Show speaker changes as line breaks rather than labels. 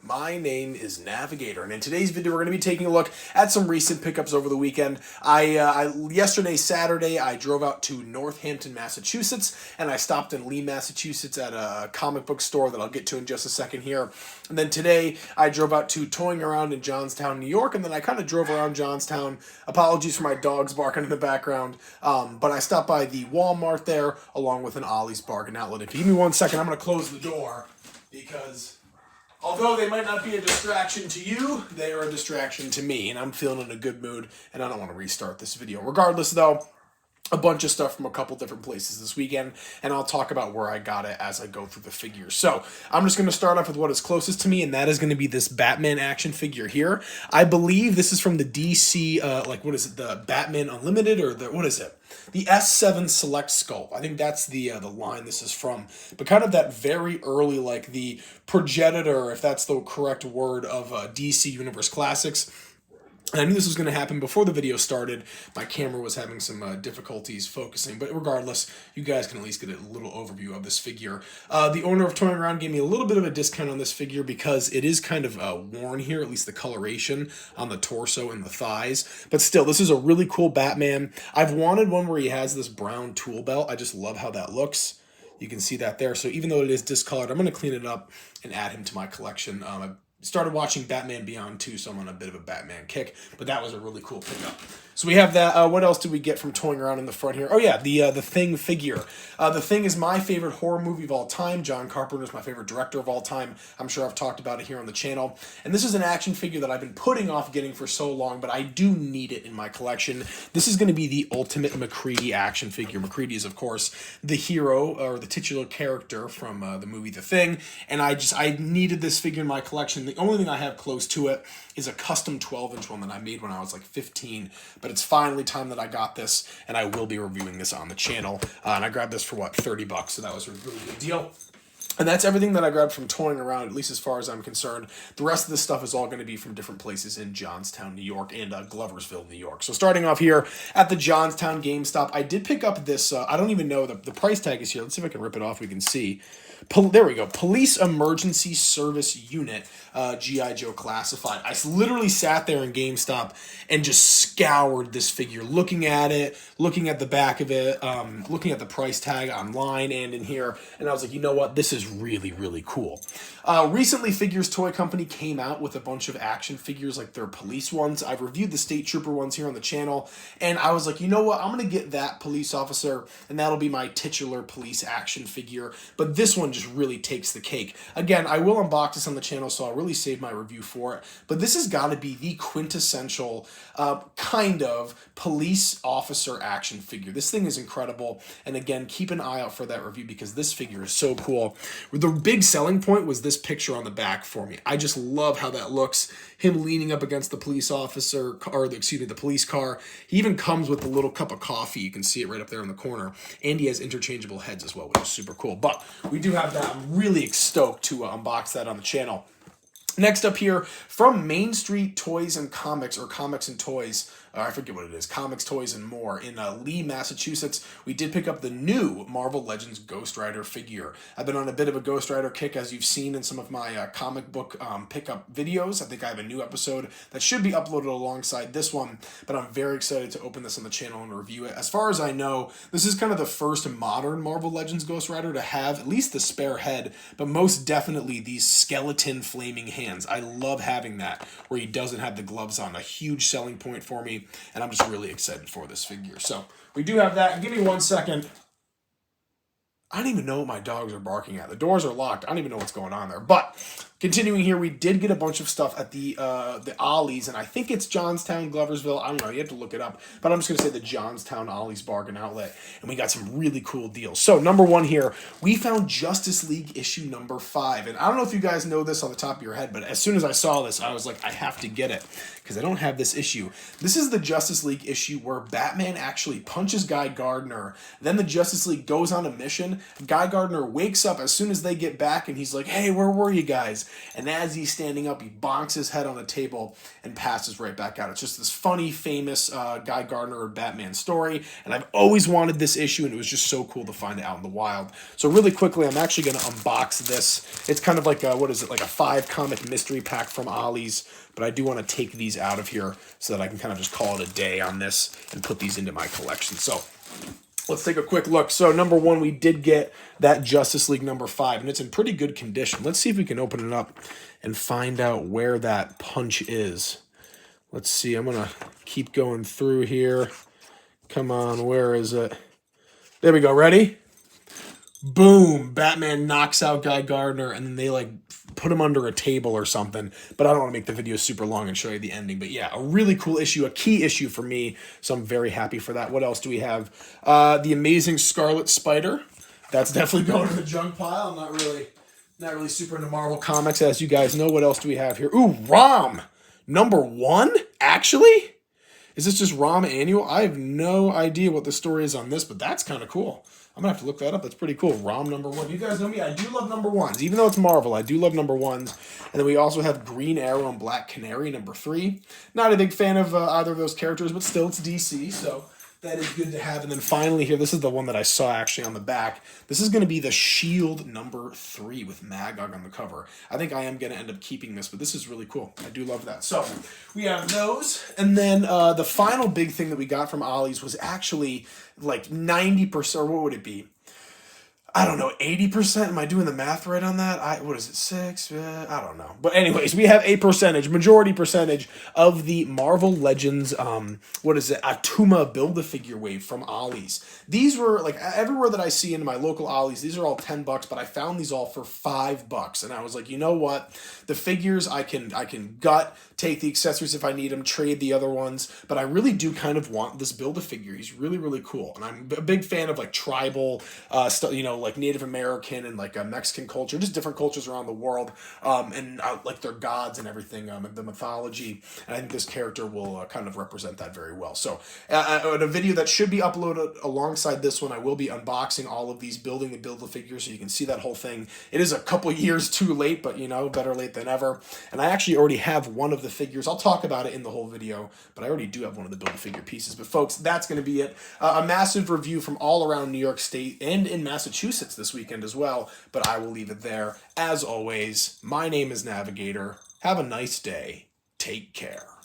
My name is Navigator, and in today's video, we're going to be taking a look at some recent pickups over the weekend. Yesterday, Saturday, I drove out to Northampton, Massachusetts, and I stopped in Lee, Massachusetts at a comic book store that I'll get to in just a second here. And then today, I drove out to Toying Around in Johnstown, New York, and then I kind of drove around Johnstown. Apologies for my dogs barking in the background, but I stopped by the Walmart there, along with an Ollie's Bargain Outlet. If you give me 1 second, I'm going to close the door, because although they might not be a distraction to you, they are a distraction to me, and I'm feeling in a good mood, and I don't want to restart this video. Regardless, though, a bunch of stuff from a couple different places this weekend, and I'll talk about where I got it as I go through the figures. So I'm just going to start off with what is closest to me, and that is going to be this Batman action figure here. I believe this is from the DC, the Batman Unlimited, or what is it? The S7 Select Sculpt. I think that's the line this is from. But kind of that very early, like the progenitor, if that's the correct word, of DC Universe Classics. And I knew this was going to happen before the video started. My camera was having some difficulties focusing, but regardless, you guys can at least get a little overview of this figure. The owner of Toying Around gave me a little bit of a discount on this figure because it is kind of worn here, at least the coloration on the torso and the thighs. But still, this is a really cool Batman. I've wanted one where he has this brown tool belt. I just love how that looks. You can see that there. So even though it is discolored, I'm going to clean it up and add him to my collection. I started watching Batman Beyond 2, so I'm on a bit of a Batman kick, but that was a really cool pickup. So we have that. What else did we get from Toying Around in the front here? Oh yeah, the Thing figure. The Thing is my favorite horror movie of all time. John Carpenter is my favorite director of all time. I'm sure I've talked about it here on the channel. And this is an action figure that I've been putting off getting for so long, but I do need it in my collection. This is going to be the ultimate MacReady action figure. MacReady is, of course, the hero, or the titular character from the movie The Thing, and I needed this figure in my collection. The only thing I have close to it is a custom 12-inch one that I made when I was like 15, but it's finally time that I got this, and I will be reviewing this on the channel. And I grabbed this for, what, $30, so that was a really good deal. And that's everything that I grabbed from Toying Around, at least as far as I'm concerned. The rest of this stuff is all going to be from different places in Johnstown, New York, and Gloversville, New York. So starting off here at the Johnstown GameStop, I did pick up this, I don't even know, the price tag is here. Let's see if I can rip it off, we can see. There we go. Police Emergency Service Unit, G.I. Joe Classified. I literally sat there in GameStop and just scoured this figure, looking at it, looking at the back of it, looking at the price tag online and in here, and I was like, you know what? This is really, really cool. Recently, Figures Toy Company came out with a bunch of action figures, like their police ones. I've reviewed the State Trooper ones here on the channel, and I was like, you know what? I'm going to get that police officer, and that'll be my titular police action figure, but this one just really takes the cake. Again, I will unbox this on the channel, so I'll really save my review for it, but this has got to be the quintessential kind of police officer action figure. This thing is incredible, and again, keep an eye out for that review because this figure is so cool. The big selling point was this picture on the back for me. I just love how that looks. Him leaning up against the police officer, or the police car. He even comes with a little cup of coffee. You can see it right up there in the corner. And he has interchangeable heads as well, which is super cool. But we do have that. I'm really stoked to unbox that on the channel. Next up here, from Main Street Toys and Comics, or Comics and Toys, I forget what it is, Comics, Toys, and More, in Lee, Massachusetts, we did pick up the new Marvel Legends Ghost Rider figure. I've been on a bit of a Ghost Rider kick, as you've seen in some of my comic book pickup videos. I think I have a new episode that should be uploaded alongside this one, but I'm very excited to open this on the channel and review it. As far as I know, this is kind of the first modern Marvel Legends Ghost Rider to have at least the spare head, but most definitely these skeleton flaming hands. I love having that, where he doesn't have the gloves on. A huge selling point for me, and I'm just really excited for this figure. So we do have that. And give me 1 second. I don't even know what my dogs are barking at. The doors are locked. I don't even know what's going on there. But continuing here, we did get a bunch of stuff at the Ollie's, and I think it's Johnstown, Gloversville. I don't know. You have to look it up. But I'm just going to say the Johnstown Ollie's Bargain Outlet, and we got some really cool deals. So number one here, we found Justice League issue number 5. And I don't know if you guys know this on the top of your head, but as soon as I saw this, I was like, I have to get it because I don't have this issue. This is the Justice League issue where Batman actually punches Guy Gardner. Then the Justice League goes on a mission. Guy Gardner wakes up as soon as they get back, and he's like, hey, where were you guys? hands, and as he's standing up, he bonks his head on the table and passes right back out. It's just this funny, famous Guy Gardner or Batman story, and I've always wanted this issue, and it was just so cool to find it out in the wild. So really quickly, I'm actually going to unbox this. It's kind of like a, what is it, like a 5-comic mystery pack from Ollie's, but I do want to take these out of here so that I can kind of just call it a day on this and put these into my collection. So let's take a quick look. So number 1, we did get that Justice League number 5, and it's in pretty good condition. Let's see if we can open it up and find out where that punch is. Let's see. I'm going to keep going through here. Come on, where is it? There we go. Ready? Boom. Batman knocks out Guy Gardner, and then they like put him under a table or something. But I don't want to make the video super long and show you the ending. But yeah, a really cool issue, a key issue for me. So I'm very happy for that. What else do we have? The Amazing Scarlet Spider. That's definitely going in the junk pile. I'm not really super into Marvel Comics, as you guys know. What else do we have here? Ooh, Rom. Number 1? Actually? Is this just Rom Annual? I have no idea what the story is on this, but that's kind of cool. I'm going to have to look that up. That's pretty cool. Rom number 1. You guys know me. I do love number 1s. Even though it's Marvel, I do love number 1s. And then we also have Green Arrow and Black Canary, number 3. Not a big fan of either of those characters, but still it's DC, so that is good to have. And then finally here, this is the one that I saw actually on the back. This is going to be the Shield number 3 with Magog on the cover. I think I am going to end up keeping this, but this is really cool. I do love that. So we have those. And then the final big thing that we got from Ollie's was actually like 90%, or what would it be? I don't know, 80%? Am I doing the math right on that? What is it, 6? I don't know. But anyways, we have a majority percentage of the Marvel Legends, Atuma Build-A-Figure wave from Ollie's. These were, like, everywhere that I see in my local Ollie's, these are all $10, but I found these all for $5. And I was like, you know what? The figures, I can gut, take the accessories if I need them, trade the other ones. But I really do kind of want this Build-A-Figure. He's really, really cool. And I'm a big fan of, like, tribal stuff, you know, like Native American and like a Mexican culture, just different cultures around the world, and like their gods and everything, the mythology. And I think this character will kind of represent that very well. So in a video that should be uploaded alongside this one, I will be unboxing all of these, building the Build-A-Figure, so you can see that whole thing. It is a couple years too late, but you know, better late than ever. And I actually already have one of the figures. I'll talk about it in the whole video, but I already do have one of the Build-A-Figure pieces. But folks, that's going to be it. A massive review from all around New York State and in Massachusetts this weekend as well, but I will leave it there. As always, my name is Navigator. Have a nice day. Take care.